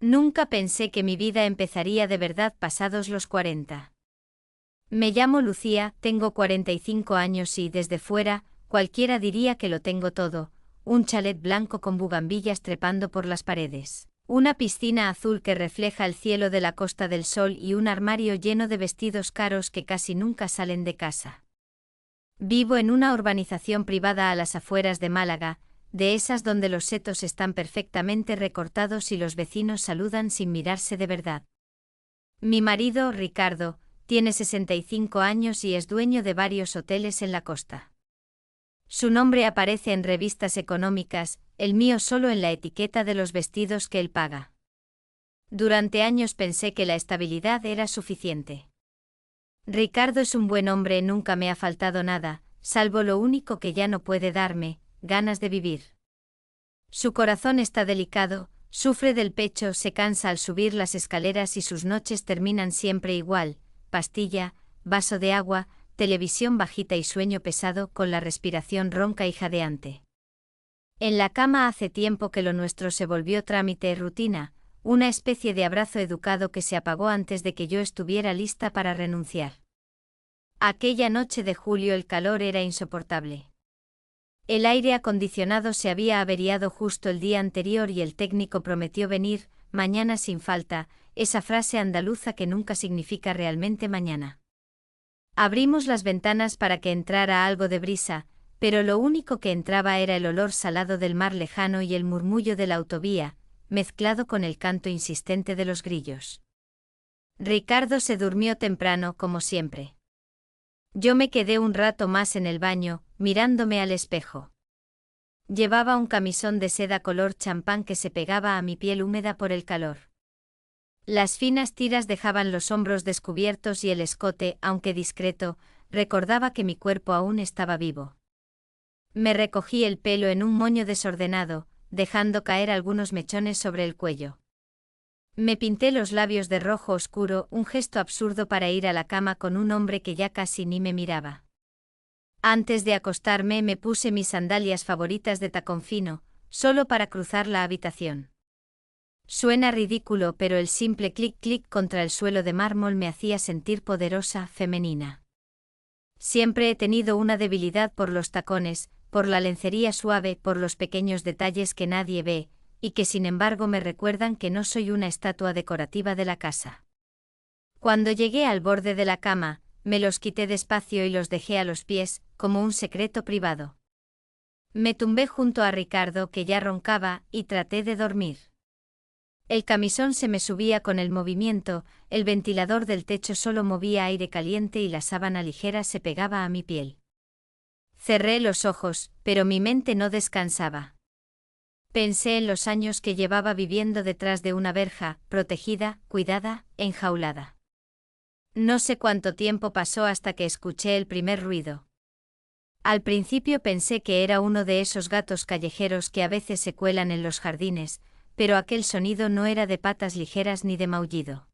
Nunca pensé que mi vida empezaría de verdad pasados los 40. Me llamo Lucía, tengo 45 años y, desde fuera, cualquiera diría que lo tengo todo: un chalet blanco con bugambillas trepando por las paredes, una piscina azul que refleja el cielo de la Costa del Sol y un armario lleno de vestidos caros que casi nunca salen de casa. Vivo en una urbanización privada a las afueras de Málaga, de esas donde los setos están perfectamente recortados y los vecinos saludan sin mirarse de verdad. Mi marido, Ricardo, tiene 65 años y es dueño de varios hoteles en la costa. Su nombre aparece en revistas económicas, el mío solo en la etiqueta de los vestidos que él paga. Durante años pensé que la estabilidad era suficiente. Ricardo es un buen hombre, nunca me ha faltado nada, salvo lo único que ya no puede darme: ganas de vivir. Su corazón está delicado, sufre del pecho, se cansa al subir las escaleras y sus noches terminan siempre igual: pastilla, vaso de agua, televisión bajita y sueño pesado con la respiración ronca y jadeante. En la cama hace tiempo que lo nuestro se volvió trámite y rutina, una especie de abrazo educado que se apagó antes de que yo estuviera lista para renunciar. Aquella noche de julio el calor era insoportable. El aire acondicionado se había averiado justo el día anterior y el técnico prometió venir mañana sin falta, esa frase andaluza que nunca significa realmente mañana. Abrimos las ventanas para que entrara algo de brisa, pero lo único que entraba era el olor salado del mar lejano y el murmullo de la autovía, mezclado con el canto insistente de los grillos. Ricardo se durmió temprano, como siempre. Yo me quedé un rato más en el baño, mirándome al espejo. Llevaba un camisón de seda color champán que se pegaba a mi piel húmeda por el calor. Las finas tiras dejaban los hombros descubiertos y el escote, aunque discreto, recordaba que mi cuerpo aún estaba vivo. Me recogí el pelo en un moño desordenado, dejando caer algunos mechones sobre el cuello. Me pinté los labios de rojo oscuro, un gesto absurdo para ir a la cama con un hombre que ya casi ni me miraba. Antes de acostarme me puse mis sandalias favoritas de tacón fino, solo para cruzar la habitación. Suena ridículo, pero el simple clic-clic contra el suelo de mármol me hacía sentir poderosa, femenina. Siempre he tenido una debilidad por los tacones, por la lencería suave, por los pequeños detalles que nadie ve, y que sin embargo me recuerdan que no soy una estatua decorativa de la casa. Cuando llegué al borde de la cama, me los quité despacio y los dejé a los pies, como un secreto privado. Me tumbé junto a Ricardo, que ya roncaba, y traté de dormir. El camisón se me subía con el movimiento, el ventilador del techo solo movía aire caliente y la sábana ligera se pegaba a mi piel. Cerré los ojos, pero mi mente no descansaba. Pensé en los años que llevaba viviendo detrás de una verja, protegida, cuidada, enjaulada. No sé cuánto tiempo pasó hasta que escuché el primer ruido. Al principio pensé que era uno de esos gatos callejeros que a veces se cuelan en los jardines, pero aquel sonido no era de patas ligeras ni de maullido.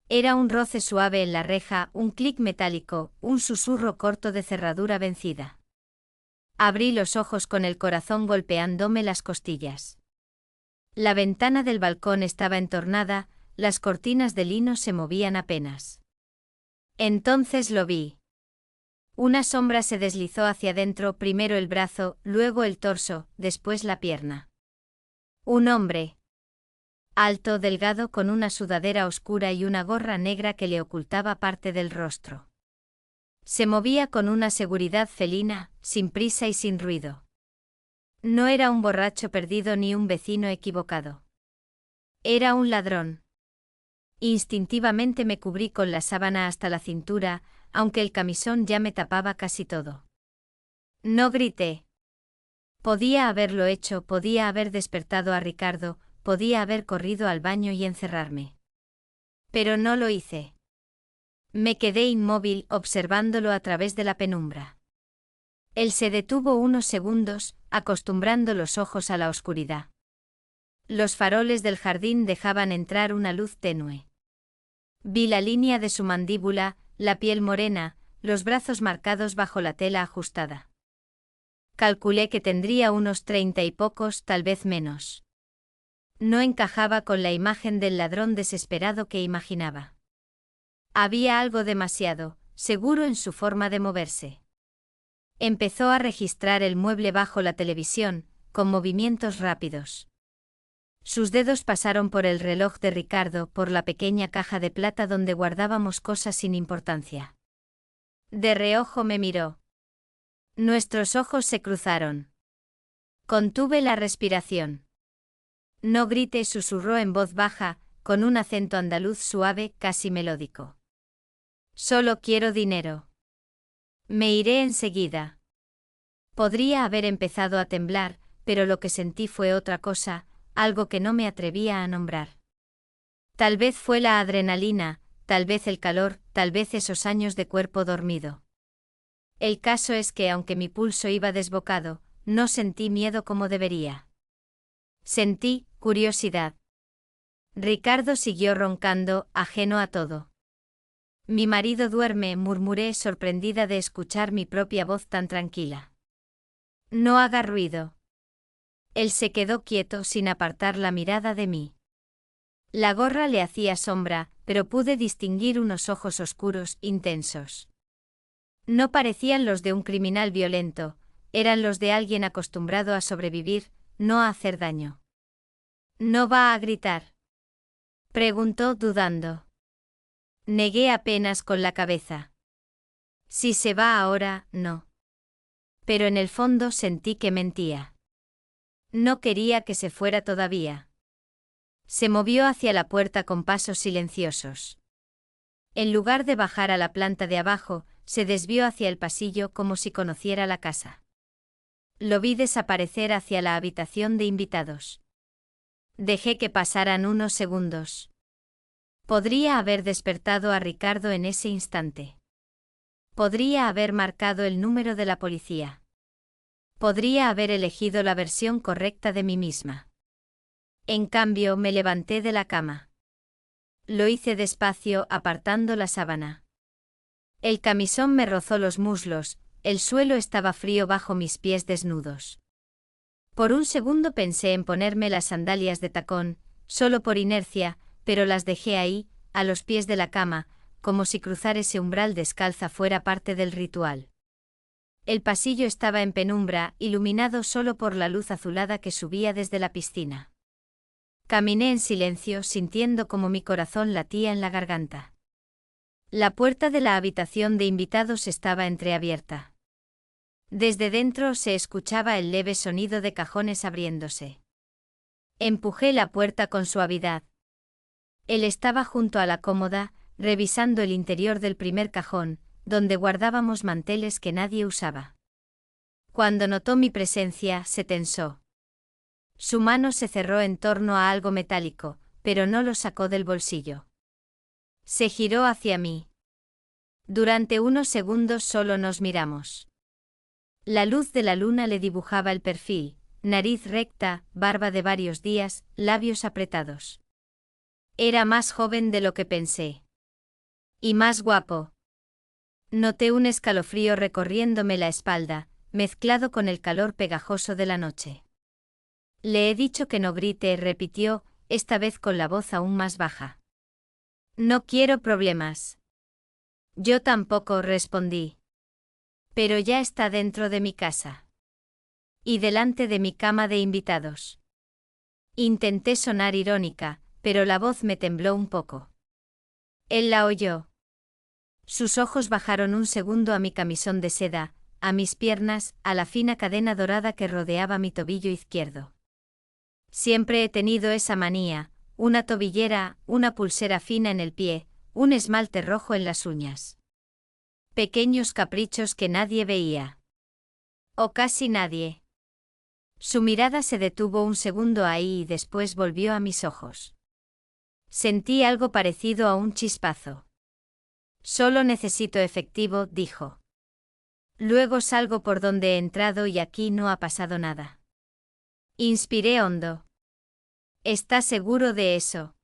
Era un roce suave en la reja, un clic metálico, un susurro corto de cerradura vencida. Abrí los ojos con el corazón golpeándome las costillas. La ventana del balcón estaba entornada, las cortinas de lino se movían apenas. Entonces lo vi. Una sombra se deslizó hacia adentro, primero el brazo, luego el torso, después la pierna. Un hombre. Alto, delgado, con una sudadera oscura y una gorra negra que le ocultaba parte del rostro. Se movía con una seguridad felina, sin prisa y sin ruido. No era un borracho perdido ni un vecino equivocado. Era un ladrón. Instintivamente me cubrí con la sábana hasta la cintura, aunque el camisón ya me tapaba casi todo. No grité. Podía haberlo hecho, podía haber despertado a Ricardo, podía haber corrido al baño y encerrarme. Pero no lo hice. Me quedé inmóvil, observándolo a través de la penumbra. Él se detuvo unos segundos, acostumbrando los ojos a la oscuridad. Los faroles del jardín dejaban entrar una luz tenue. Vi la línea de su mandíbula, la piel morena, los brazos marcados bajo la tela ajustada. Calculé que tendría unos 30 y pocos, tal vez menos. No encajaba con la imagen del ladrón desesperado que imaginaba. Había algo demasiado seguro en su forma de moverse. Empezó a registrar el mueble bajo la televisión, con movimientos rápidos. Sus dedos pasaron por el reloj de Ricardo, por la pequeña caja de plata donde guardábamos cosas sin importancia. De reojo me miró. Nuestros ojos se cruzaron. Contuve la respiración. No grite, susurró en voz baja, con un acento andaluz suave, casi melódico. Solo quiero dinero. Me iré enseguida. Podría haber empezado a temblar, pero lo que sentí fue otra cosa, algo que no me atrevía a nombrar. Tal vez fue la adrenalina, tal vez el calor, tal vez esos años de cuerpo dormido. El caso es que aunque mi pulso iba desbocado, no sentí miedo como debería. Sentí curiosidad. Ricardo siguió roncando, ajeno a todo. Mi marido duerme, murmuré sorprendida de escuchar mi propia voz tan tranquila. No haga ruido. Él se quedó quieto sin apartar la mirada de mí. La gorra le hacía sombra, pero pude distinguir unos ojos oscuros, intensos. No parecían los de un criminal violento, eran los de alguien acostumbrado a sobrevivir, no a hacer daño. ¿No va a gritar?, preguntó dudando. Negué apenas con la cabeza. Si se va ahora, no. Pero en el fondo sentí que mentía. No quería que se fuera todavía. Se movió hacia la puerta con pasos silenciosos. En lugar de bajar a la planta de abajo, se desvió hacia el pasillo como si conociera la casa. Lo vi desaparecer hacia la habitación de invitados. Dejé que pasaran unos segundos. Podría haber despertado a Ricardo en ese instante. Podría haber marcado el número de la policía. Podría haber elegido la versión correcta de mí misma. En cambio, me levanté de la cama. Lo hice despacio, apartando la sábana. El camisón me rozó los muslos, el suelo estaba frío bajo mis pies desnudos. Por un segundo pensé en ponerme las sandalias de tacón, solo por inercia, pero las dejé ahí, a los pies de la cama, como si cruzar ese umbral descalza fuera parte del ritual. El pasillo estaba en penumbra, iluminado solo por la luz azulada que subía desde la piscina. Caminé en silencio, sintiendo como mi corazón latía en la garganta. La puerta de la habitación de invitados estaba entreabierta. Desde dentro se escuchaba el leve sonido de cajones abriéndose. Empujé la puerta con suavidad. Él estaba junto a la cómoda, revisando el interior del primer cajón, donde guardábamos manteles que nadie usaba. Cuando notó mi presencia, se tensó. Su mano se cerró en torno a algo metálico, pero no lo sacó del bolsillo. Se giró hacia mí. Durante unos segundos solo nos miramos. La luz de la luna le dibujaba el perfil, nariz recta, barba de varios días, labios apretados. Era más joven de lo que pensé. Y más guapo. Noté un escalofrío recorriéndome la espalda, mezclado con el calor pegajoso de la noche. Le he dicho que no grite, repitió, esta vez con la voz aún más baja. No quiero problemas. Yo tampoco, respondí. Pero ya está dentro de mi casa. Y delante de mi cama de invitados. Intenté sonar irónica, pero la voz me tembló un poco. Él la oyó. Sus ojos bajaron un segundo a mi camisón de seda, a mis piernas, a la fina cadena dorada que rodeaba mi tobillo izquierdo. Siempre he tenido esa manía, una tobillera, una pulsera fina en el pie, un esmalte rojo en las uñas. Pequeños caprichos que nadie veía. O casi nadie. Su mirada se detuvo un segundo ahí y después volvió a mis ojos. Sentí algo parecido a un chispazo. Solo necesito efectivo, dijo. Luego salgo por donde he entrado y aquí no ha pasado nada. Inspiré hondo. ¿Estás seguro de eso?,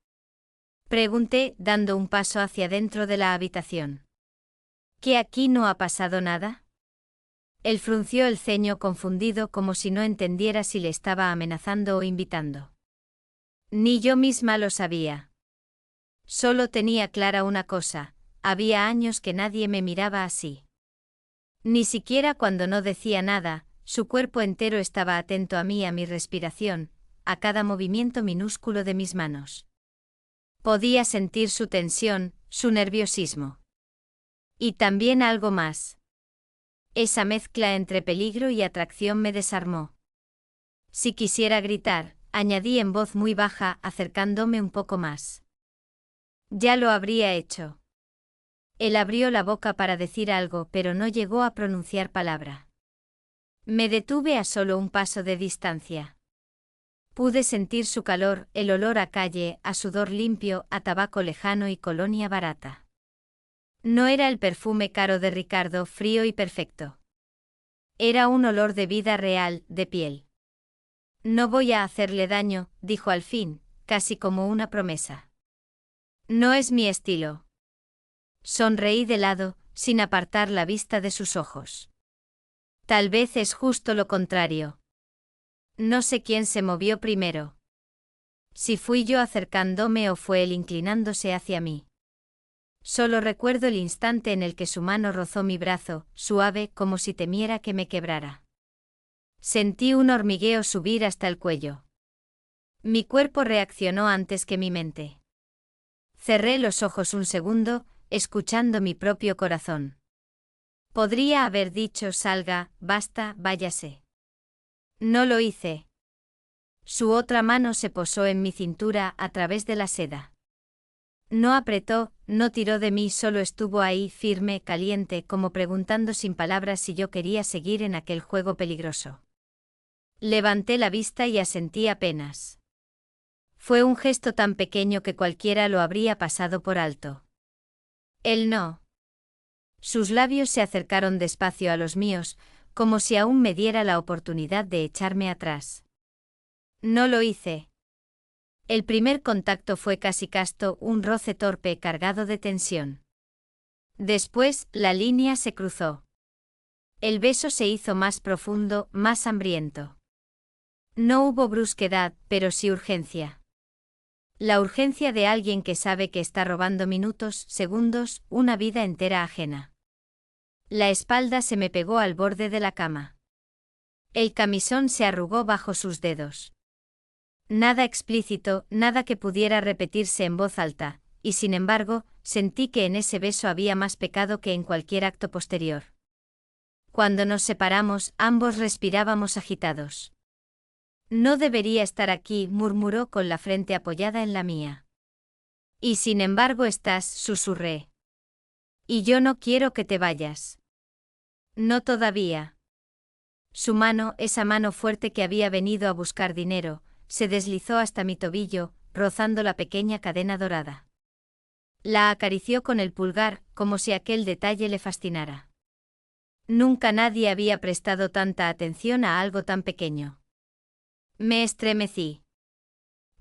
pregunté, dando un paso hacia dentro de la habitación. ¿Que aquí no ha pasado nada? Él frunció el ceño confundido como si no entendiera si le estaba amenazando o invitando. Ni yo misma lo sabía. Solo tenía clara una cosa, había años que nadie me miraba así. Ni siquiera cuando no decía nada, su cuerpo entero estaba atento a mí, a mi respiración, a cada movimiento minúsculo de mis manos. Podía sentir su tensión, su nerviosismo. Y también algo más. Esa mezcla entre peligro y atracción me desarmó. Si quisiera gritar, añadí en voz muy baja, acercándome un poco más. Ya lo habría hecho. Él abrió la boca para decir algo, pero no llegó a pronunciar palabra. Me detuve a solo un paso de distancia. Pude sentir su calor, el olor a calle, a sudor limpio, a tabaco lejano y colonia barata. No era el perfume caro de Ricardo, frío y perfecto. Era un olor de vida real, de piel. No voy a hacerle daño, dijo al fin, casi como una promesa. No es mi estilo. Sonreí de lado, sin apartar la vista de sus ojos. Tal vez es justo lo contrario. No sé quién se movió primero. Si fui yo acercándome o fue él inclinándose hacia mí. Solo recuerdo el instante en el que su mano rozó mi brazo, suave como si temiera que me quebrara. Sentí un hormigueo subir hasta el cuello. Mi cuerpo reaccionó antes que mi mente. Cerré los ojos un segundo, escuchando mi propio corazón. Podría haber dicho salga, basta, váyase. No lo hice. Su otra mano se posó en mi cintura a través de la seda. No apretó, no tiró de mí, solo estuvo ahí, firme, caliente, como preguntando sin palabras si yo quería seguir en aquel juego peligroso. Levanté la vista y asentí apenas. Fue un gesto tan pequeño que cualquiera lo habría pasado por alto. Él no. Sus labios se acercaron despacio a los míos, como si aún me diera la oportunidad de echarme atrás. No lo hice. El primer contacto fue casi casto, un roce torpe cargado de tensión. Después, la línea se cruzó. El beso se hizo más profundo, más hambriento. No hubo brusquedad, pero sí urgencia. La urgencia de alguien que sabe que está robando minutos, segundos, una vida entera ajena. La espalda se me pegó al borde de la cama. El camisón se arrugó bajo sus dedos. Nada explícito, nada que pudiera repetirse en voz alta, y sin embargo, sentí que en ese beso había más pecado que en cualquier acto posterior. Cuando nos separamos, ambos respirábamos agitados. No debería estar aquí, murmuró con la frente apoyada en la mía. Y sin embargo estás, susurré. Y yo no quiero que te vayas. No todavía. Su mano, esa mano fuerte que había venido a buscar dinero, se deslizó hasta mi tobillo, rozando la pequeña cadena dorada. La acarició con el pulgar, como si aquel detalle le fascinara. Nunca nadie había prestado tanta atención a algo tan pequeño. Me estremecí.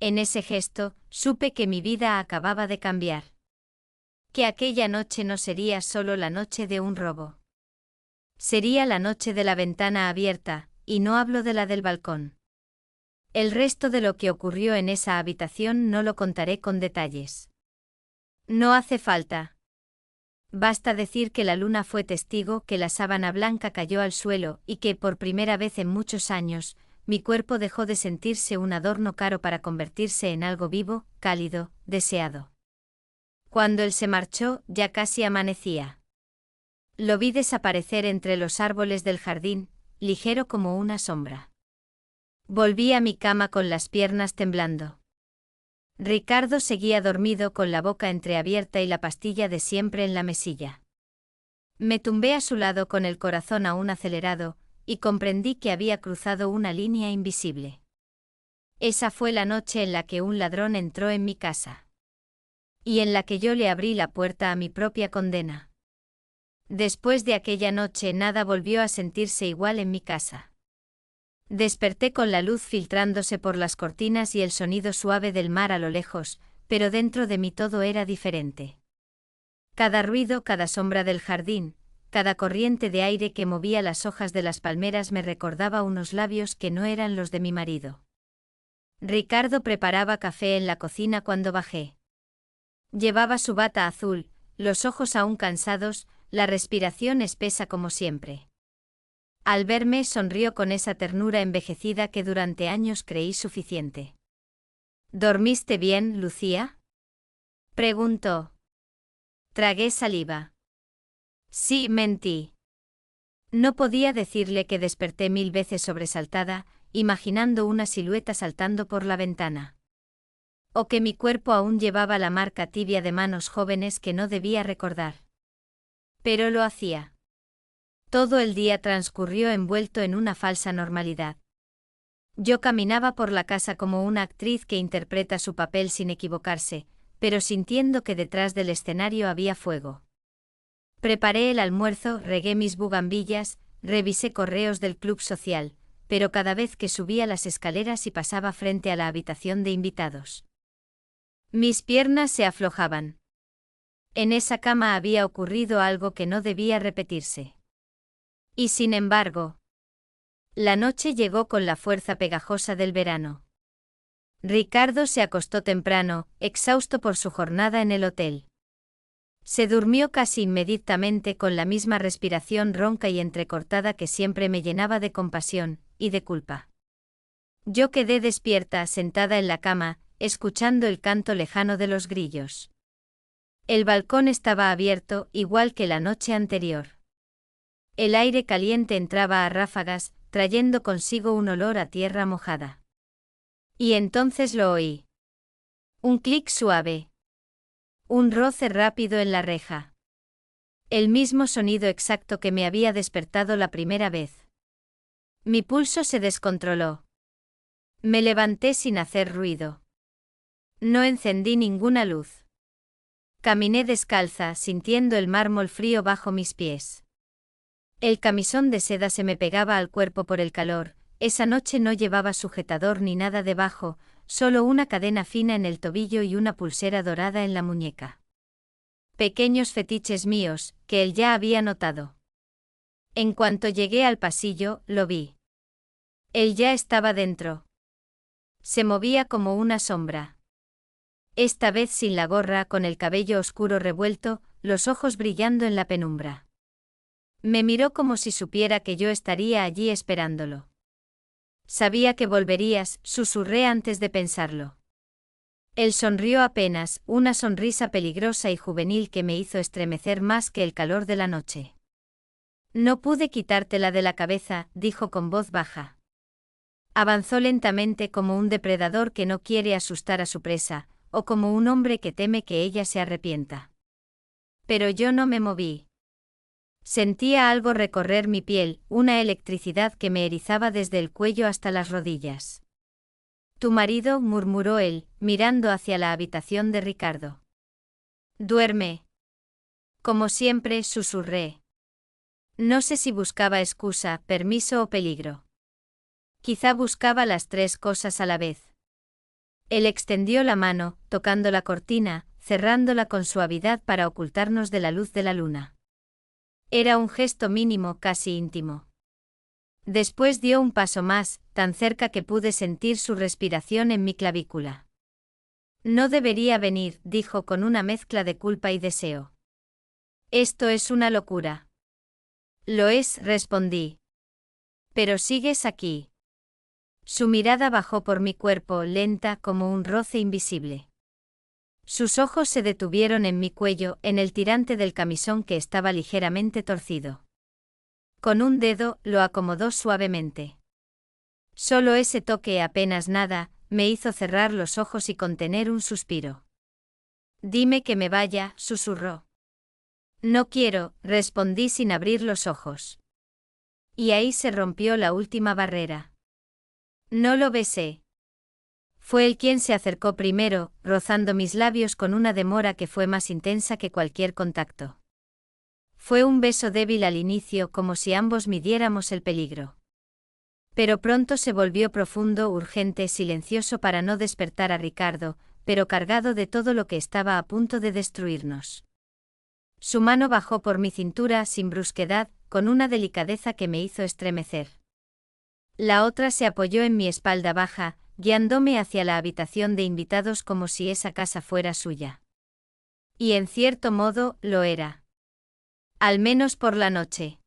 En ese gesto, supe que mi vida acababa de cambiar. Que aquella noche no sería solo la noche de un robo. Sería la noche de la ventana abierta, y no hablo de la del balcón. El resto de lo que ocurrió en esa habitación no lo contaré con detalles. No hace falta. Basta decir que la luna fue testigo, que la sábana blanca cayó al suelo y que, por primera vez en muchos años, mi cuerpo dejó de sentirse un adorno caro para convertirse en algo vivo, cálido, deseado. Cuando él se marchó, ya casi amanecía. Lo vi desaparecer entre los árboles del jardín, ligero como una sombra. Volví a mi cama con las piernas temblando. Ricardo seguía dormido con la boca entreabierta y la pastilla de siempre en la mesilla. Me tumbé a su lado con el corazón aún acelerado, y comprendí que había cruzado una línea invisible. Esa fue la noche en la que un ladrón entró en mi casa. Y en la que yo le abrí la puerta a mi propia condena. Después de aquella noche nada volvió a sentirse igual en mi casa. Desperté con la luz filtrándose por las cortinas y el sonido suave del mar a lo lejos, pero dentro de mí todo era diferente. Cada ruido, cada sombra del jardín, cada corriente de aire que movía las hojas de las palmeras me recordaba unos labios que no eran los de mi marido. Ricardo preparaba café en la cocina cuando bajé. Llevaba su bata azul, los ojos aún cansados, la respiración espesa como siempre. Al verme sonrió con esa ternura envejecida que durante años creí suficiente. ¿Dormiste bien, Lucía? Preguntó. Tragué saliva. Sí, mentí. No podía decirle que desperté 1000 veces sobresaltada, imaginando una silueta saltando por la ventana. O que mi cuerpo aún llevaba la marca tibia de manos jóvenes que no debía recordar. Pero lo hacía. Todo el día transcurrió envuelto en una falsa normalidad. Yo caminaba por la casa como una actriz que interpreta su papel sin equivocarse, pero sintiendo que detrás del escenario había fuego. Preparé el almuerzo, regué mis bugambillas, revisé correos del club social, pero cada vez que subía las escaleras y pasaba frente a la habitación de invitados, mis piernas se aflojaban. En esa cama había ocurrido algo que no debía repetirse. Y sin embargo, la noche llegó con la fuerza pegajosa del verano. Ricardo se acostó temprano, exhausto por su jornada en el hotel. Se durmió casi inmediatamente con la misma respiración ronca y entrecortada que siempre me llenaba de compasión y de culpa. Yo quedé despierta, sentada en la cama, escuchando el canto lejano de los grillos. El balcón estaba abierto, igual que la noche anterior. El aire caliente entraba a ráfagas, trayendo consigo un olor a tierra mojada. Y entonces lo oí. Un clic suave. Un roce rápido en la reja. El mismo sonido exacto que me había despertado la primera vez. Mi pulso se descontroló. Me levanté sin hacer ruido. No encendí ninguna luz. Caminé descalza, sintiendo el mármol frío bajo mis pies. El camisón de seda se me pegaba al cuerpo por el calor. Esa noche no llevaba sujetador ni nada debajo, solo una cadena fina en el tobillo y una pulsera dorada en la muñeca. Pequeños fetiches míos, que él ya había notado. En cuanto llegué al pasillo, lo vi. Él ya estaba dentro. Se movía como una sombra. Esta vez sin la gorra, con el cabello oscuro revuelto, los ojos brillando en la penumbra. Me miró como si supiera que yo estaría allí esperándolo. Sabía que volverías, susurré antes de pensarlo. Él sonrió apenas, una sonrisa peligrosa y juvenil que me hizo estremecer más que el calor de la noche. No pude quitártela de la cabeza, dijo con voz baja. Avanzó lentamente como un depredador que no quiere asustar a su presa, o como un hombre que teme que ella se arrepienta. Pero yo no me moví. Sentía algo recorrer mi piel, una electricidad que me erizaba desde el cuello hasta las rodillas. Tu marido, murmuró él, mirando hacia la habitación de Ricardo. Duerme. Como siempre, susurré. No sé si buscaba excusa, permiso o peligro. Quizá buscaba las tres cosas a la vez. Él extendió la mano, tocando la cortina, cerrándola con suavidad para ocultarnos de la luz de la luna. Era un gesto mínimo, casi íntimo. Después dio un paso más, tan cerca que pude sentir su respiración en mi clavícula. No debería venir, dijo con una mezcla de culpa y deseo. Esto es una locura. Lo es, respondí. Pero sigues aquí. Su mirada bajó por mi cuerpo, lenta como un roce invisible. Sus ojos se detuvieron en mi cuello, en el tirante del camisón que estaba ligeramente torcido. Con un dedo, lo acomodó suavemente. Solo ese toque, apenas nada, me hizo cerrar los ojos y contener un suspiro. Dime que me vaya, susurró. No quiero, respondí sin abrir los ojos. Y ahí se rompió la última barrera. No lo besé. Fue él quien se acercó primero, rozando mis labios con una demora que fue más intensa que cualquier contacto. Fue un beso débil al inicio, como si ambos midiéramos el peligro. Pero pronto se volvió profundo, urgente, silencioso para no despertar a Ricardo, pero cargado de todo lo que estaba a punto de destruirnos. Su mano bajó por mi cintura sin brusquedad, con una delicadeza que me hizo estremecer. La otra se apoyó en mi espalda baja, guiándome hacia la habitación de invitados como si esa casa fuera suya. Y en cierto modo, lo era. Al menos por la noche.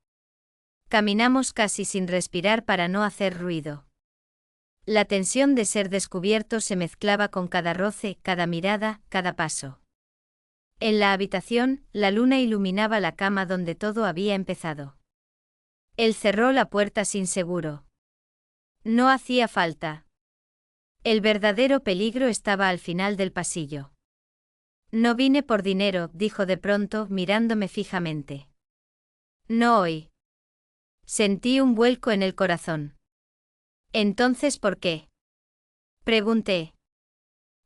Caminamos casi sin respirar para no hacer ruido. La tensión de ser descubierto se mezclaba con cada roce, cada mirada, cada paso. En la habitación, la luna iluminaba la cama donde todo había empezado. Él cerró la puerta sin seguro. No hacía falta. El verdadero peligro estaba al final del pasillo. No vine por dinero, dijo de pronto, mirándome fijamente. No hoy. Sentí un vuelco en el corazón. ¿Entonces por qué? Pregunté.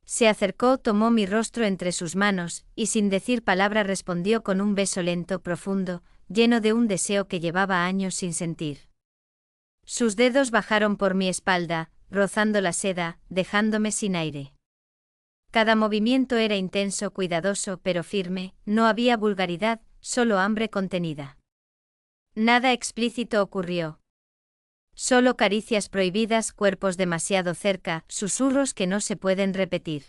Se acercó, tomó mi rostro entre sus manos, y sin decir palabra respondió con un beso lento, profundo, lleno de un deseo que llevaba años sin sentir. Sus dedos bajaron por mi espalda, rozando la seda, dejándome sin aire. Cada movimiento era intenso, cuidadoso, pero firme, no había vulgaridad, solo hambre contenida. Nada explícito ocurrió. Solo caricias prohibidas, cuerpos demasiado cerca, susurros que no se pueden repetir.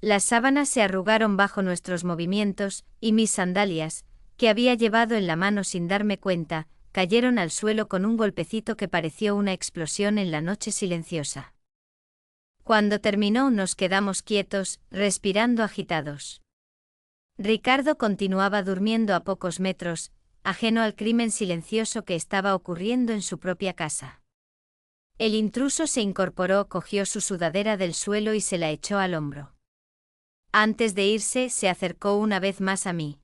Las sábanas se arrugaron bajo nuestros movimientos, y mis sandalias, que había llevado en la mano sin darme cuenta, cayeron al suelo con un golpecito que pareció una explosión en la noche silenciosa. Cuando terminó nos quedamos quietos, respirando agitados. Ricardo continuaba durmiendo a pocos metros, ajeno al crimen silencioso que estaba ocurriendo en su propia casa. El intruso se incorporó, cogió su sudadera del suelo y se la echó al hombro. Antes de irse, se acercó una vez más a mí.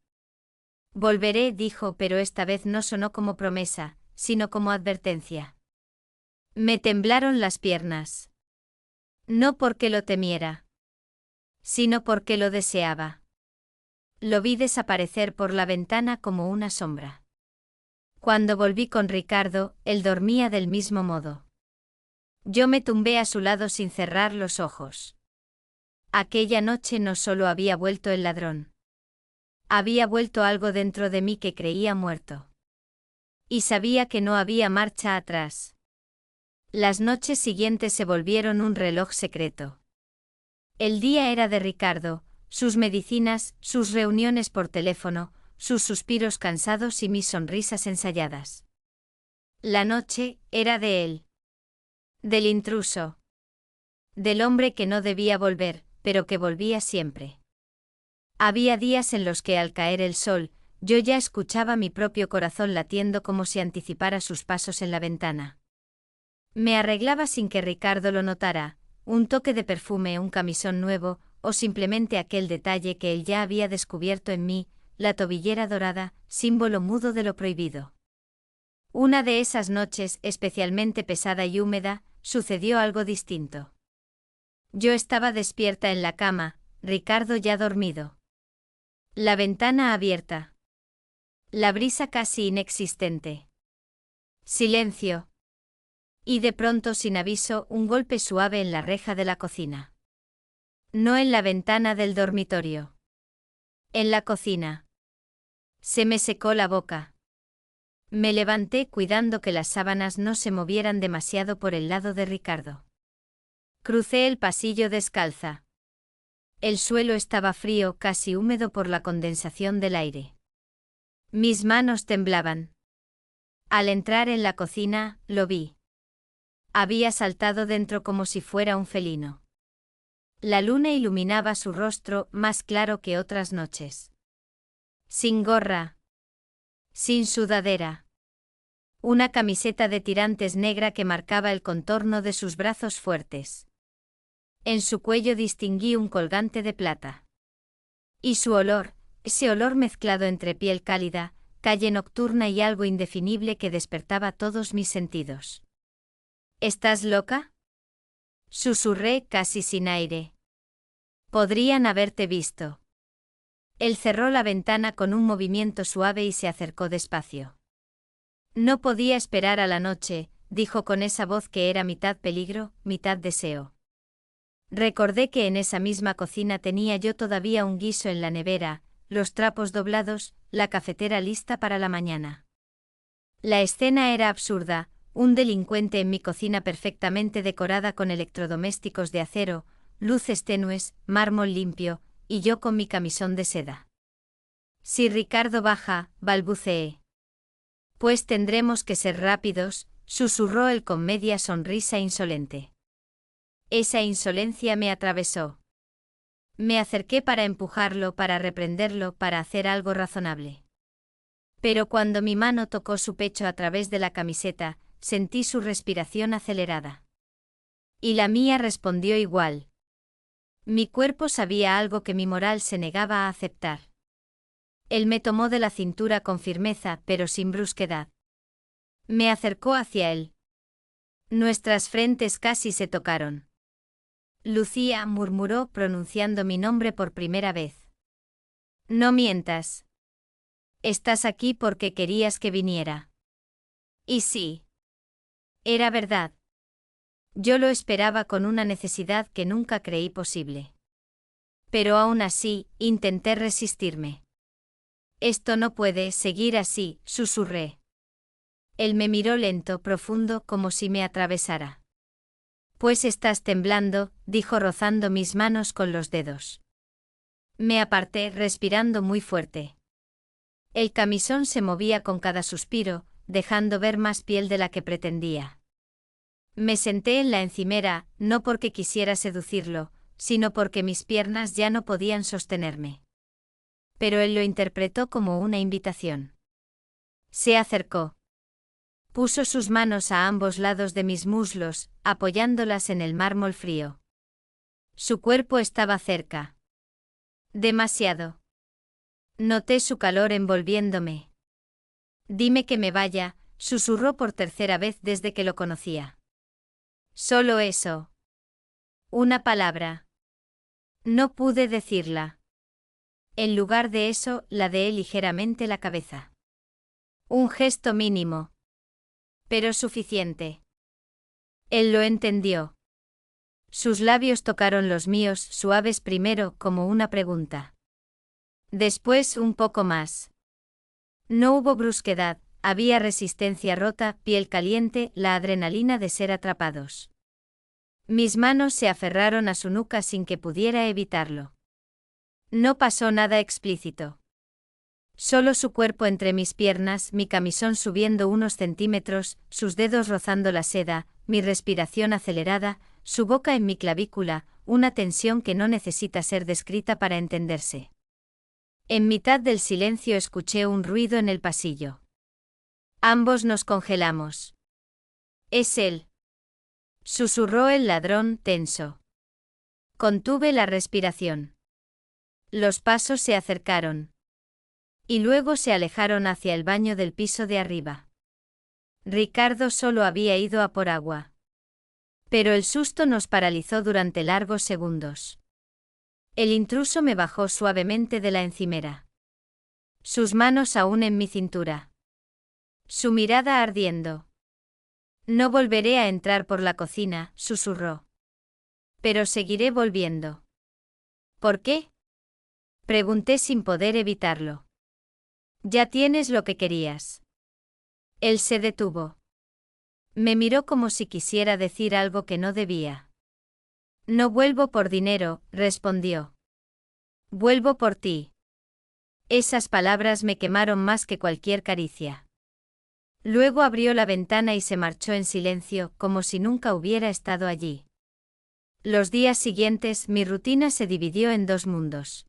Volveré, dijo, pero esta vez no sonó como promesa, sino como advertencia. Me temblaron las piernas. No porque lo temiera, sino porque lo deseaba. Lo vi desaparecer por la ventana como una sombra. Cuando volví con Ricardo, él dormía del mismo modo. Yo me tumbé a su lado sin cerrar los ojos. Aquella noche no solo había vuelto el ladrón. Había vuelto algo dentro de mí que creía muerto. Y sabía que no había marcha atrás. Las noches siguientes se volvieron un reloj secreto. El día era de Ricardo, sus medicinas, sus reuniones por teléfono, sus suspiros cansados y mis sonrisas ensayadas. La noche era de él. Del intruso. Del hombre que no debía volver, pero que volvía siempre. Había días en los que al caer el sol, yo ya escuchaba mi propio corazón latiendo como si anticipara sus pasos en la ventana. Me arreglaba sin que Ricardo lo notara, un toque de perfume, un camisón nuevo, o simplemente aquel detalle que él ya había descubierto en mí, la tobillera dorada, símbolo mudo de lo prohibido. Una de esas noches, especialmente pesada y húmeda, sucedió algo distinto. Yo estaba despierta en la cama, Ricardo ya dormido. La ventana abierta. La brisa casi inexistente. Silencio. Y de pronto, sin aviso, un golpe suave en la reja de la cocina. No en la ventana del dormitorio. En la cocina. Se me secó la boca. Me levanté cuidando que las sábanas no se movieran demasiado por el lado de Ricardo. Crucé el pasillo descalza. El suelo estaba frío, casi húmedo por la condensación del aire. Mis manos temblaban. Al entrar en la cocina, lo vi. Había saltado dentro como si fuera un felino. La luna iluminaba su rostro más claro que otras noches. Sin gorra. Sin sudadera. Una camiseta de tirantes negra que marcaba el contorno de sus brazos fuertes. En su cuello distinguí un colgante de plata. Y su olor, ese olor mezclado entre piel cálida, calle nocturna y algo indefinible que despertaba todos mis sentidos. ¿Estás loca? Susurré casi sin aire. Podrían haberte visto. Él cerró la ventana con un movimiento suave y se acercó despacio. No podía esperar a la noche, dijo con esa voz que era mitad peligro, mitad deseo. Recordé que en esa misma cocina tenía yo todavía un guiso en la nevera, los trapos doblados, la cafetera lista para la mañana. La escena era absurda, un delincuente en mi cocina perfectamente decorada con electrodomésticos de acero, luces tenues, mármol limpio, y yo con mi camisón de seda. Si Ricardo baja, balbuceé. Pues tendremos que ser rápidos, susurró él con media sonrisa insolente. Esa insolencia me atravesó. Me acerqué para empujarlo, para reprenderlo, para hacer algo razonable. Pero cuando mi mano tocó su pecho a través de la camiseta, sentí su respiración acelerada. Y la mía respondió igual. Mi cuerpo sabía algo que mi moral se negaba a aceptar. Él me tomó de la cintura con firmeza, pero sin brusquedad. Me acercó hacia él. Nuestras frentes casi se tocaron. Lucía, murmuró pronunciando mi nombre por primera vez. No mientas. Estás aquí porque querías que viniera. Y sí. Era verdad. Yo lo esperaba con una necesidad que nunca creí posible. Pero aún así, intenté resistirme. Esto no puede seguir así, susurré. Él me miró lento, profundo, como si me atravesara. Pues estás temblando, dijo rozando mis manos con los dedos. Me aparté, respirando muy fuerte. El camisón se movía con cada suspiro, dejando ver más piel de la que pretendía. Me senté en la encimera, no porque quisiera seducirlo, sino porque mis piernas ya no podían sostenerme. Pero él lo interpretó como una invitación. Se acercó. Puso sus manos a ambos lados de mis muslos, apoyándolas en el mármol frío. Su cuerpo estaba cerca. Demasiado. Noté su calor envolviéndome. Dime que me vaya, susurró por tercera vez desde que lo conocía. Solo eso. Una palabra. No pude decirla. En lugar de eso, ladeé ligeramente la cabeza. Un gesto mínimo. Pero suficiente. Él lo entendió. Sus labios tocaron los míos, suaves primero, como una pregunta. Después un poco más. No hubo brusquedad, había resistencia rota, piel caliente, la adrenalina de ser atrapados. Mis manos se aferraron a su nuca sin que pudiera evitarlo. No pasó nada explícito. Solo su cuerpo entre mis piernas, mi camisón subiendo unos centímetros, sus dedos rozando la seda, mi respiración acelerada, su boca en mi clavícula, una tensión que no necesita ser descrita para entenderse. En mitad del silencio escuché un ruido en el pasillo. Ambos nos congelamos. Es él. Susurró el ladrón, tenso. Contuve la respiración. Los pasos se acercaron. Y luego se alejaron hacia el baño del piso de arriba. Ricardo solo había ido a por agua. Pero el susto nos paralizó durante largos segundos. El intruso me bajó suavemente de la encimera. Sus manos aún en mi cintura. Su mirada ardiendo. No volveré a entrar por la cocina, susurró. Pero seguiré volviendo. ¿Por qué? Pregunté sin poder evitarlo. Ya tienes lo que querías. Él se detuvo. Me miró como si quisiera decir algo que no debía. No vuelvo por dinero, respondió. Vuelvo por ti. Esas palabras me quemaron más que cualquier caricia. Luego abrió la ventana y se marchó en silencio, como si nunca hubiera estado allí. Los días siguientes, mi rutina se dividió en dos mundos.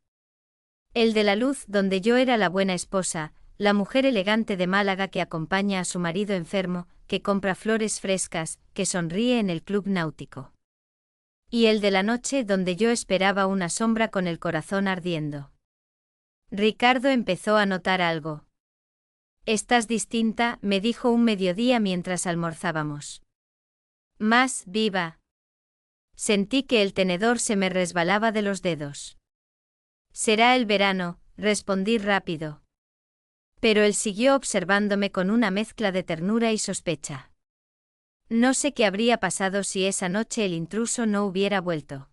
El de la luz, donde yo era la buena esposa, la mujer elegante de Málaga que acompaña a su marido enfermo, que compra flores frescas, que sonríe en el club náutico. Y el de la noche, donde yo esperaba una sombra con el corazón ardiendo. Ricardo empezó a notar algo. Estás distinta, me dijo un mediodía mientras almorzábamos. Más viva. Sentí que el tenedor se me resbalaba de los dedos. Será el verano, respondí rápido. Pero él siguió observándome con una mezcla de ternura y sospecha. No sé qué habría pasado si esa noche el intruso no hubiera vuelto.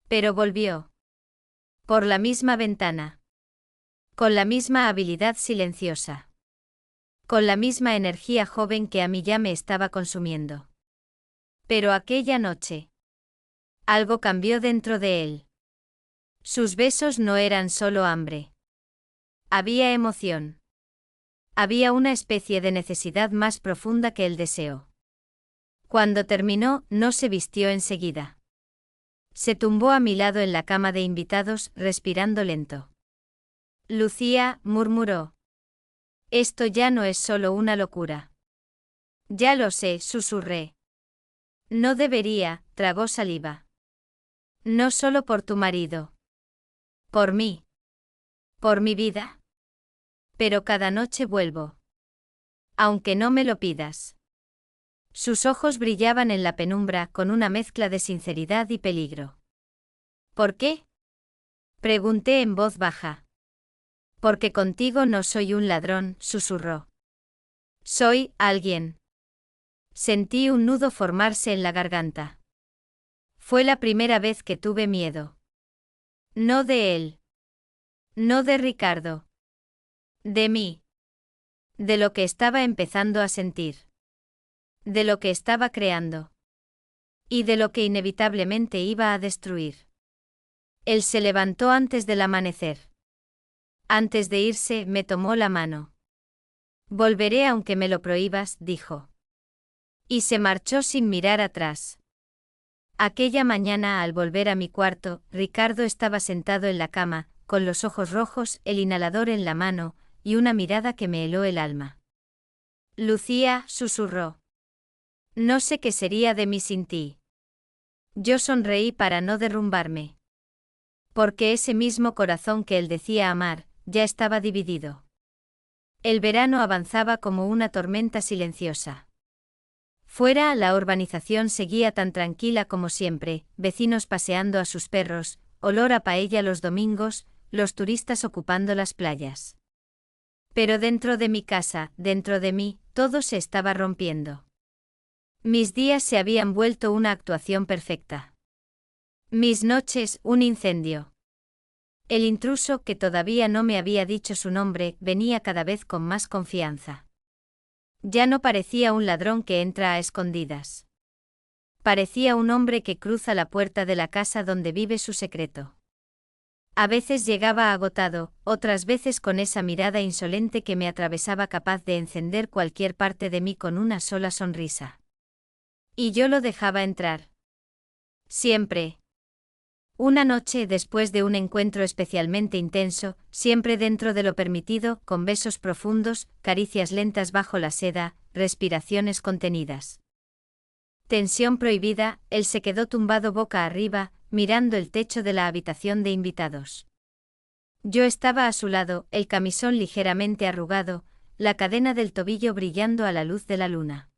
Pero volvió. Por la misma ventana. Con la misma habilidad silenciosa. con la misma energía joven que a mí ya me estaba consumiendo. Pero aquella noche, algo cambió dentro de él. Sus besos no eran solo hambre. Había emoción. Había una especie de necesidad más profunda que el deseo. Cuando terminó, no se vistió enseguida. Se tumbó a mi lado en la cama de invitados, respirando lento. Lucía, murmuró. Esto ya no es solo una locura. Ya lo sé, susurré. No debería, tragó saliva. No solo por tu marido. Por mí. Por mi vida. Pero cada noche vuelvo. Aunque no me lo pidas. Sus ojos brillaban en la penumbra con una mezcla de sinceridad y peligro. ¿Por qué? Pregunté en voz baja. Porque contigo no soy un ladrón, susurró. Soy alguien. Sentí un nudo formarse en la garganta. Fue la primera vez que tuve miedo. No de él. No de Ricardo. De mí. De lo que estaba empezando a sentir. De lo que estaba creando. Y de lo que inevitablemente iba a destruir. Él se levantó antes del amanecer. Antes de irse, me tomó la mano. Volveré aunque me lo prohíbas, dijo. Y se marchó sin mirar atrás. Aquella mañana al volver a mi cuarto, Ricardo estaba sentado en la cama, con los ojos rojos, el inhalador en la mano, y una mirada que me heló el alma. Lucía, susurró. No sé qué sería de mí sin ti. Yo sonreí para no derrumbarme. Porque ese mismo corazón que él decía amar, ya estaba dividido. El verano avanzaba como una tormenta silenciosa. Fuera, la urbanización seguía tan tranquila como siempre, vecinos paseando a sus perros, olor a paella los domingos, los turistas ocupando las playas. Pero dentro de mi casa, dentro de mí, todo se estaba rompiendo. Mis días se habían vuelto una actuación perfecta. Mis noches, un incendio. El intruso, que todavía no me había dicho su nombre, venía cada vez con más confianza. Ya no parecía un ladrón que entra a escondidas. Parecía un hombre que cruza la puerta de la casa donde vive su secreto. A veces llegaba agotado, otras veces con esa mirada insolente que me atravesaba capaz de encender cualquier parte de mí con una sola sonrisa. Y yo lo dejaba entrar. Siempre. Una noche después de un encuentro especialmente intenso, siempre dentro de lo permitido, con besos profundos, caricias lentas bajo la seda, respiraciones contenidas. Tensión prohibida, él se quedó tumbado boca arriba, mirando el techo de la habitación de invitados. Yo estaba a su lado, el camisón ligeramente arrugado, la cadena del tobillo brillando a la luz de la luna.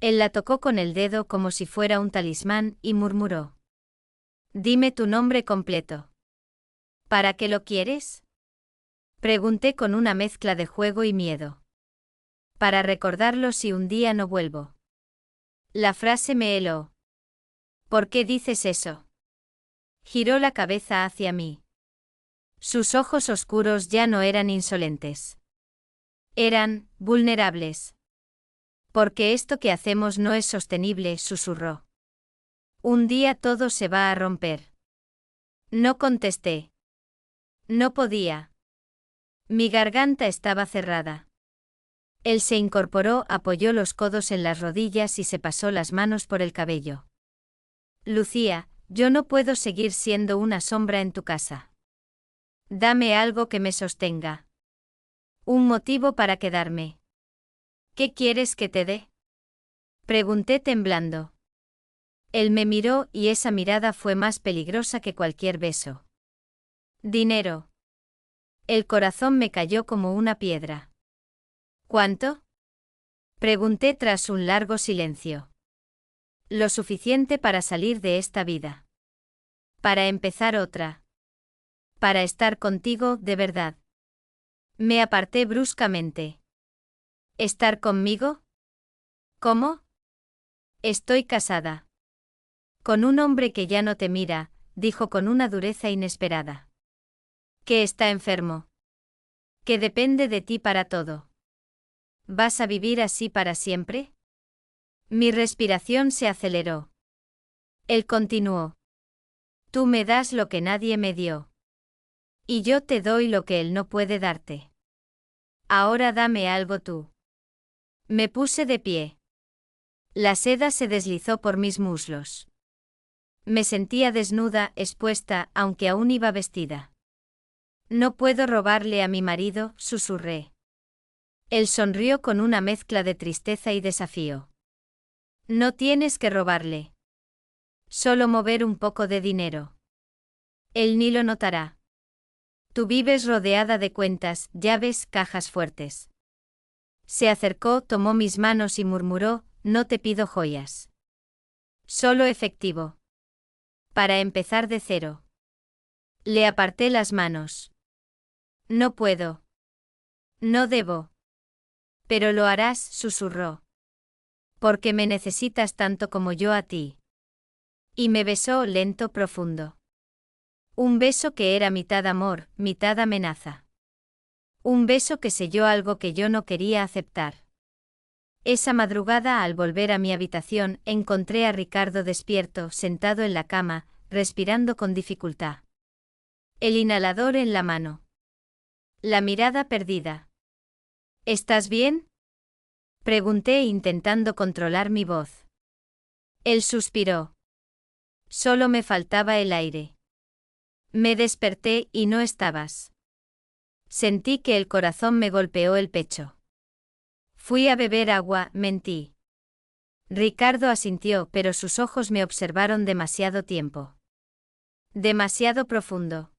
Él la tocó con el dedo como si fuera un talismán y murmuró. Dime tu nombre completo. ¿Para qué lo quieres? Pregunté con una mezcla de juego y miedo. Para recordarlo si un día no vuelvo. La frase me heló. ¿Por qué dices eso? Giró la cabeza hacia mí. Sus ojos oscuros ya no eran insolentes. Eran vulnerables. Porque esto que hacemos no es sostenible, susurró. Un día todo se va a romper. No contesté. No podía. Mi garganta estaba cerrada. Él se incorporó, apoyó los codos en las rodillas y se pasó las manos por el cabello. Lucía, yo no puedo seguir siendo una sombra en tu casa. Dame algo que me sostenga. Un motivo para quedarme. ¿Qué quieres que te dé? Pregunté temblando. Él me miró y esa mirada fue más peligrosa que cualquier beso. Dinero. El corazón me cayó como una piedra. ¿Cuánto? Pregunté tras un largo silencio. Lo suficiente para salir de esta vida. Para empezar otra. Para estar contigo de verdad. Me aparté bruscamente. ¿Estar conmigo? ¿Cómo? Estoy casada. Con un hombre que ya no te mira, dijo con una dureza inesperada. Que está enfermo. Que depende de ti para todo. ¿Vas a vivir así para siempre? Mi respiración se aceleró. Él continuó. Tú me das lo que nadie me dio. Y yo te doy lo que él no puede darte. Ahora dame algo tú. Me puse de pie. La seda se deslizó por mis muslos. Me sentía desnuda, expuesta, aunque aún iba vestida. No puedo robarle a mi marido, susurré. Él sonrió con una mezcla de tristeza y desafío. No tienes que robarle. Solo mover un poco de dinero. Él ni lo notará. Tú vives rodeada de cuentas, llaves, cajas fuertes. Se acercó, tomó mis manos y murmuró, no te pido joyas. Solo efectivo. Para empezar de cero. Le aparté las manos. No puedo. No debo. Pero lo harás, susurró. Porque me necesitas tanto como yo a ti. Y me besó lento, profundo. Un beso que era mitad amor, mitad amenaza. Un beso que selló algo que yo no quería aceptar. Esa madrugada, al volver a mi habitación, encontré a Ricardo despierto, sentado en la cama, respirando con dificultad. El inhalador en la mano. La mirada perdida. ¿Estás bien? Pregunté intentando controlar mi voz. Él suspiró. Solo me faltaba el aire. Me desperté y no estabas. Sentí que el corazón me golpeó el pecho. Fui a beber agua, mentí. Ricardo asintió, pero sus ojos me observaron demasiado tiempo. Demasiado profundo.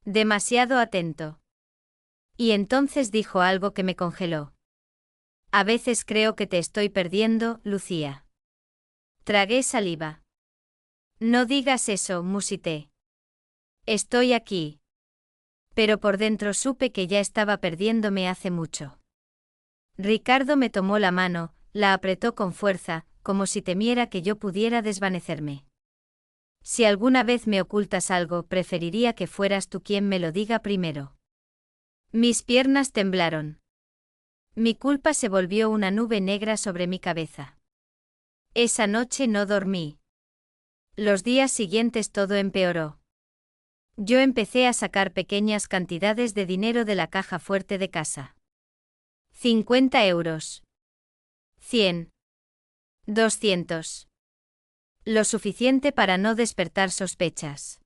Demasiado atento. Y entonces dijo algo que me congeló. A veces creo que te estoy perdiendo, Lucía. Tragué saliva. No digas eso, musité. Estoy aquí. Pero por dentro supe que ya estaba perdiéndome hace mucho. Ricardo me tomó la mano, la apretó con fuerza, como si temiera que yo pudiera desvanecerme. Si alguna vez me ocultas algo, preferiría que fueras tú quien me lo diga primero. Mis piernas temblaron. Mi culpa se volvió una nube negra sobre mi cabeza. Esa noche no dormí. Los días siguientes todo empeoró. Yo empecé a sacar pequeñas cantidades de dinero de la caja fuerte de casa. 50 euros. 100. 200. Lo suficiente para no despertar sospechas.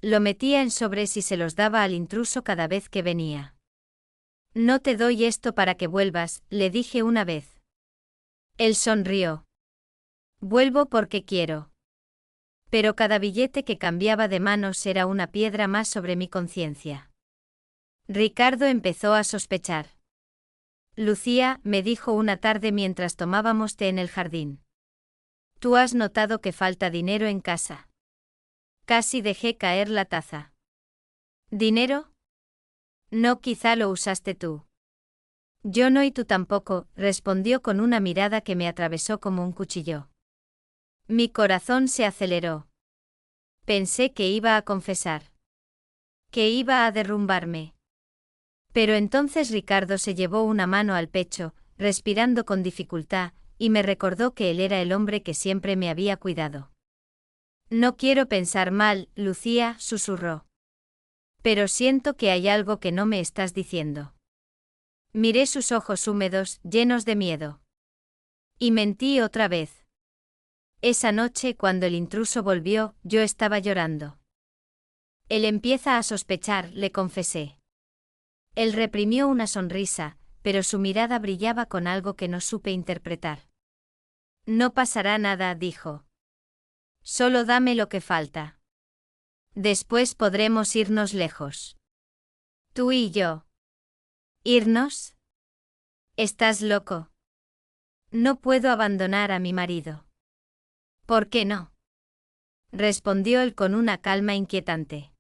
Lo metía en sobres y se los daba al intruso cada vez que venía. No te doy esto para que vuelvas, le dije una vez. Él sonrió. Vuelvo porque quiero. Pero cada billete que cambiaba de manos era una piedra más sobre mi conciencia. Ricardo empezó a sospechar. Lucía, me dijo una tarde mientras tomábamos té en el jardín. ¿Tú has notado que falta dinero en casa? Casi dejé caer la taza. ¿Dinero? No, quizá lo usaste tú. Yo no y tú tampoco, respondió con una mirada que me atravesó como un cuchillo. Mi corazón se aceleró. Pensé que iba a confesar. Que iba a derrumbarme. Pero entonces Ricardo se llevó una mano al pecho, respirando con dificultad, y me recordó que él era el hombre que siempre me había cuidado. No quiero pensar mal, Lucía, susurró. Pero siento que hay algo que no me estás diciendo. Miré sus ojos húmedos, llenos de miedo. Y mentí otra vez. Esa noche, cuando el intruso volvió, yo estaba llorando. Él empieza a sospechar, le confesé. Él reprimió una sonrisa, pero su mirada brillaba con algo que no supe interpretar. No pasará nada, dijo. Solo dame lo que falta. Después podremos irnos lejos. Tú y yo. ¿Irnos? ¿Estás loco? No puedo abandonar a mi marido. ¿Por qué no? Respondió él con una calma inquietante.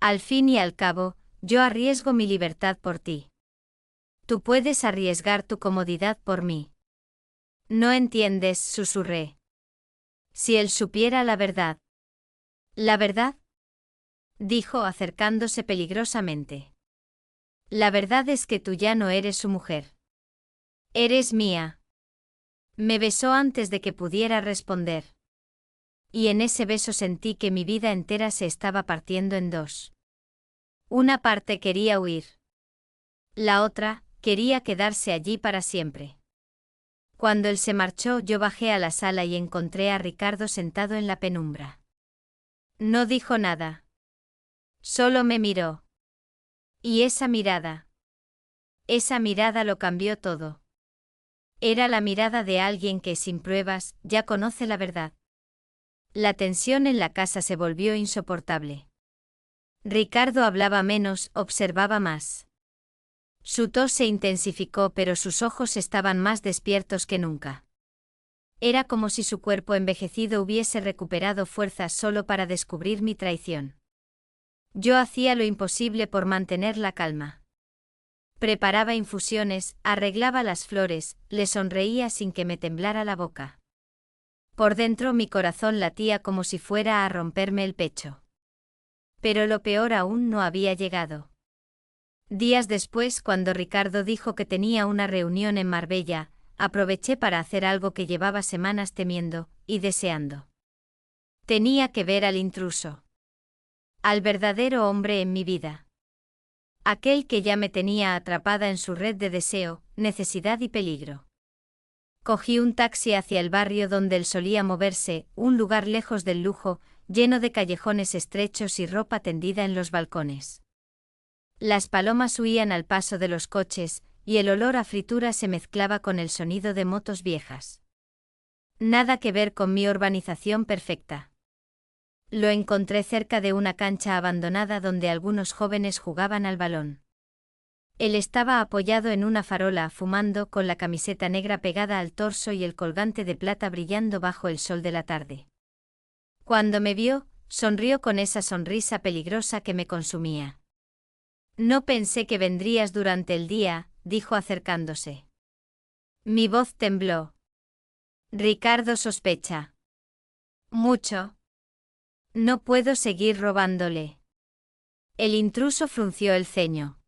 Al fin y al cabo, yo arriesgo mi libertad por ti. Tú puedes arriesgar tu comodidad por mí. No entiendes, susurré. Si él supiera la verdad. ¿La verdad? Dijo acercándose peligrosamente. La verdad es que tú ya no eres su mujer. Eres mía. Me besó antes de que pudiera responder. Y en ese beso sentí que mi vida entera se estaba partiendo en dos. Una parte quería huir. La otra, quería quedarse allí para siempre. Cuando él se marchó, yo bajé a la sala y encontré a Ricardo sentado en la penumbra. No dijo nada. Solo me miró. Y esa mirada lo cambió todo. Era la mirada de alguien que, sin pruebas, ya conoce la verdad. La tensión en la casa se volvió insoportable. Ricardo hablaba menos, observaba más. Su tos se intensificó, pero sus ojos estaban más despiertos que nunca. Era como si su cuerpo envejecido hubiese recuperado fuerzas solo para descubrir mi traición. Yo hacía lo imposible por mantener la calma. Preparaba infusiones, arreglaba las flores, le sonreía sin que me temblara la boca. Por dentro mi corazón latía como si fuera a romperme el pecho. Pero lo peor aún no había llegado. Días después, cuando Ricardo dijo que tenía una reunión en Marbella, aproveché para hacer algo que llevaba semanas temiendo y deseando. Tenía que ver al intruso. Al verdadero hombre en mi vida. Aquel que ya me tenía atrapada en su red de deseo, necesidad y peligro. Cogí un taxi hacia el barrio donde él solía moverse, un lugar lejos del lujo, lleno de callejones estrechos y ropa tendida en los balcones. Las palomas huían al paso de los coches, y el olor a fritura se mezclaba con el sonido de motos viejas. Nada que ver con mi urbanización perfecta. Lo encontré cerca de una cancha abandonada donde algunos jóvenes jugaban al balón. Él estaba apoyado en una farola, fumando, con la camiseta negra pegada al torso y el colgante de plata brillando bajo el sol de la tarde. Cuando me vio, sonrió con esa sonrisa peligrosa que me consumía. No pensé que vendrías durante el día, dijo acercándose. Mi voz tembló. Ricardo sospecha. Mucho. No puedo seguir robándole. El intruso frunció el ceño.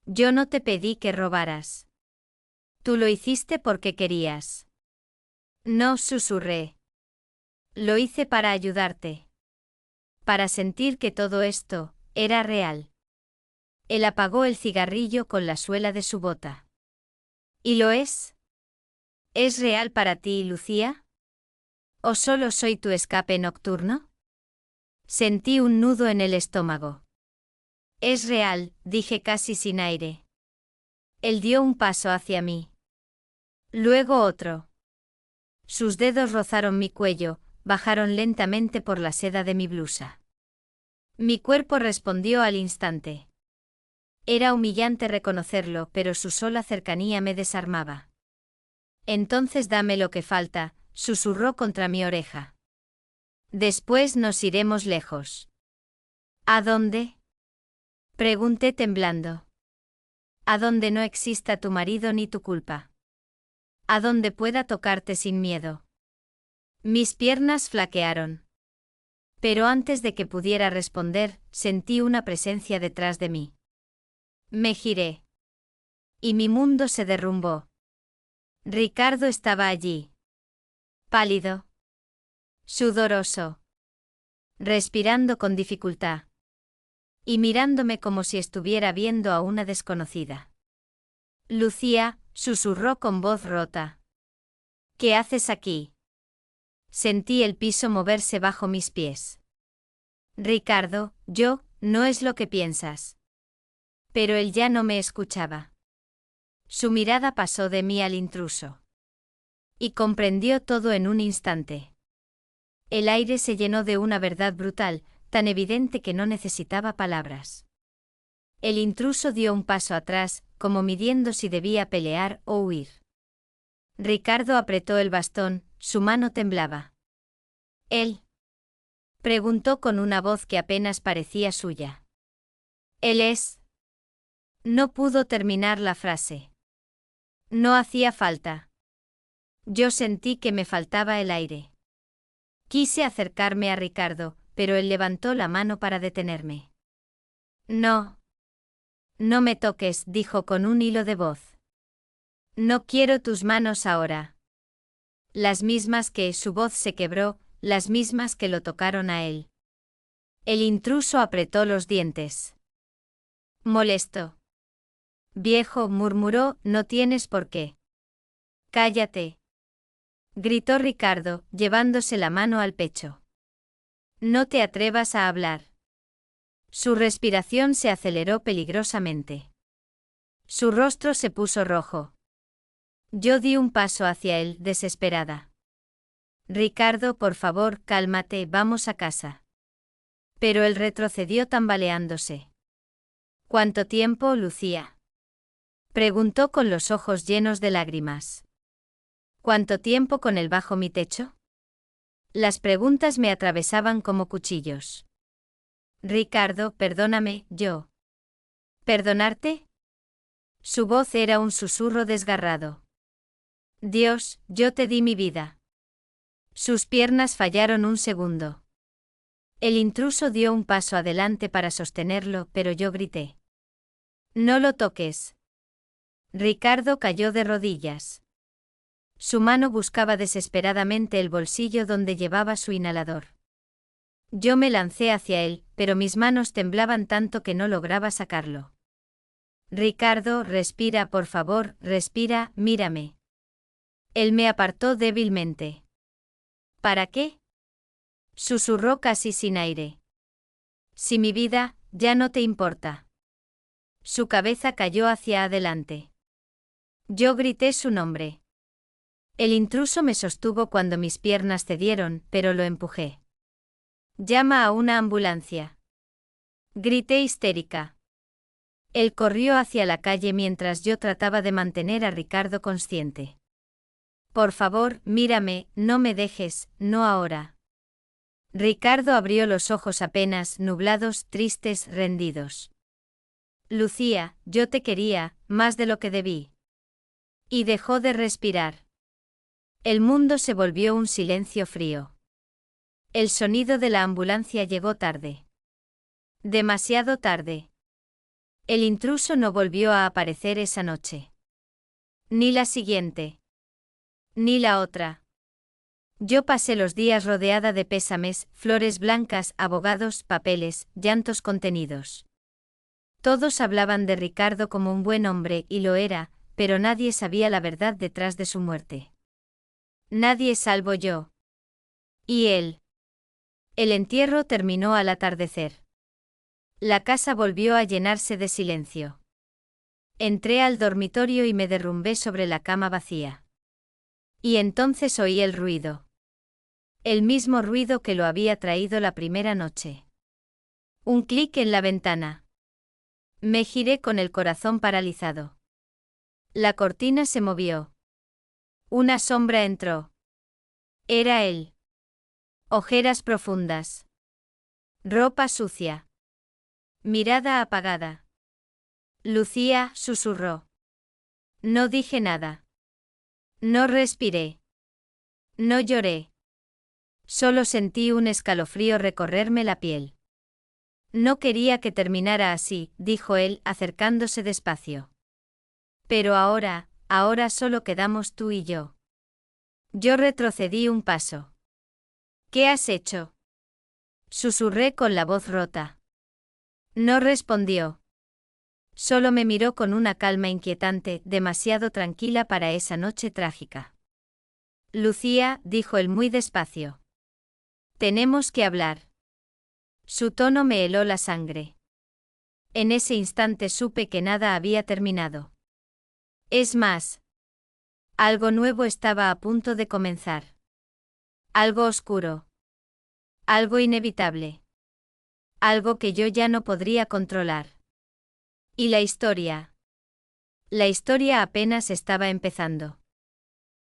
Yo no te pedí que robaras. Tú lo hiciste porque querías. No, susurré. Lo hice para ayudarte. Para sentir que todo esto era real. Él apagó el cigarrillo con la suela de su bota. ¿Y lo es? ¿Es real para ti, Lucía? ¿O solo soy tu escape nocturno? Sentí un nudo en el estómago. Es real, dije casi sin aire. Él dio un paso hacia mí. Luego otro. Sus dedos rozaron mi cuello, bajaron lentamente por la seda de mi blusa. Mi cuerpo respondió al instante. Era humillante reconocerlo, pero su sola cercanía me desarmaba. Entonces dame lo que falta, susurró contra mi oreja. Después nos iremos lejos. ¿A dónde? Pregunté temblando. A donde no exista tu marido ni tu culpa. A donde pueda tocarte sin miedo. Mis piernas flaquearon. Pero antes de que pudiera responder, sentí una presencia detrás de mí. Me giré. Y mi mundo se derrumbó. Ricardo estaba allí. Pálido. Sudoroso. Respirando con dificultad. Y mirándome como si estuviera viendo a una desconocida. Lucía, susurró con voz rota. ¿Qué haces aquí? Sentí el piso moverse bajo mis pies. Ricardo, no es lo que piensas. Pero él ya no me escuchaba. Su mirada pasó de mí al intruso. Y comprendió todo en un instante. El aire se llenó de una verdad brutal, tan evidente que no necesitaba palabras. El intruso dio un paso atrás, como midiendo si debía pelear o huir. Ricardo apretó el bastón, su mano temblaba. ¿Él? Preguntó con una voz que apenas parecía suya. ¿Él es? No pudo terminar la frase. No hacía falta. Yo sentí que me faltaba el aire. Quise acercarme a Ricardo, pero él levantó la mano para detenerme. No. No me toques, dijo con un hilo de voz. No quiero tus manos ahora. Las mismas que su voz se quebró, las mismas que lo tocaron a él. El intruso apretó los dientes. Molesto. Viejo, murmuró, no tienes por qué. Cállate. Gritó Ricardo, llevándose la mano al pecho. No te atrevas a hablar. Su respiración se aceleró peligrosamente. Su rostro se puso rojo. Yo di un paso hacia él, desesperada. Ricardo, por favor, cálmate, vamos a casa. Pero él retrocedió tambaleándose. ¿Cuánto tiempo, Lucía? Preguntó con los ojos llenos de lágrimas. ¿Cuánto tiempo con él bajo mi techo? Las preguntas me atravesaban como cuchillos. Ricardo, perdóname, yo. ¿Perdonarte? Su voz era un susurro desgarrado. Dios, yo te di mi vida. Sus piernas fallaron un segundo. El intruso dio un paso adelante para sostenerlo, pero yo grité. No lo toques. Ricardo cayó de rodillas. Su mano buscaba desesperadamente el bolsillo donde llevaba su inhalador. Yo me lancé hacia él, pero mis manos temblaban tanto que no lograba sacarlo. Ricardo, respira, por favor, respira, mírame. Él me apartó débilmente. ¿Para qué? Susurró casi sin aire. Si mi vida, ya no te importa. Su cabeza cayó hacia adelante. Yo grité su nombre. El intruso me sostuvo cuando mis piernas cedieron, pero lo empujé. Llama a una ambulancia. Grité histérica. Él corrió hacia la calle mientras yo trataba de mantener a Ricardo consciente. Por favor, mírame, no me dejes, no ahora. Ricardo abrió los ojos apenas nublados, tristes, rendidos. Lucía, yo te quería, más de lo que debí. Y dejó de respirar. El mundo se volvió un silencio frío. El sonido de la ambulancia llegó tarde. Demasiado tarde. El intruso no volvió a aparecer esa noche. Ni la siguiente. Ni la otra. Yo pasé los días rodeada de pésames, flores blancas, abogados, papeles, llantos contenidos. Todos hablaban de Ricardo como un buen hombre y lo era, pero nadie sabía la verdad detrás de su muerte. Nadie salvo yo. Y él. El entierro terminó al atardecer. La casa volvió a llenarse de silencio. Entré al dormitorio y me derrumbé sobre la cama vacía. Y entonces oí el ruido. El mismo ruido que lo había traído la primera noche. Un clic en la ventana. Me giré con el corazón paralizado. La cortina se movió. Una sombra entró. Era él. Ojeras profundas. Ropa sucia. Mirada apagada. Lucía, susurró. No dije nada. No respiré. No lloré. Solo sentí un escalofrío recorrerme la piel. No quería que terminara así, dijo él, acercándose despacio. Pero ahora solo quedamos tú y yo. Yo retrocedí un paso. ¿Qué has hecho? Susurré con la voz rota. No respondió. Solo me miró con una calma inquietante, demasiado tranquila para esa noche trágica. Lucía, dijo él muy despacio. Tenemos que hablar. Su tono me heló la sangre. En ese instante supe que nada había terminado. Es más, algo nuevo estaba a punto de comenzar. Algo oscuro. Algo inevitable. Algo que yo ya no podría controlar. Y la historia. La historia apenas estaba empezando.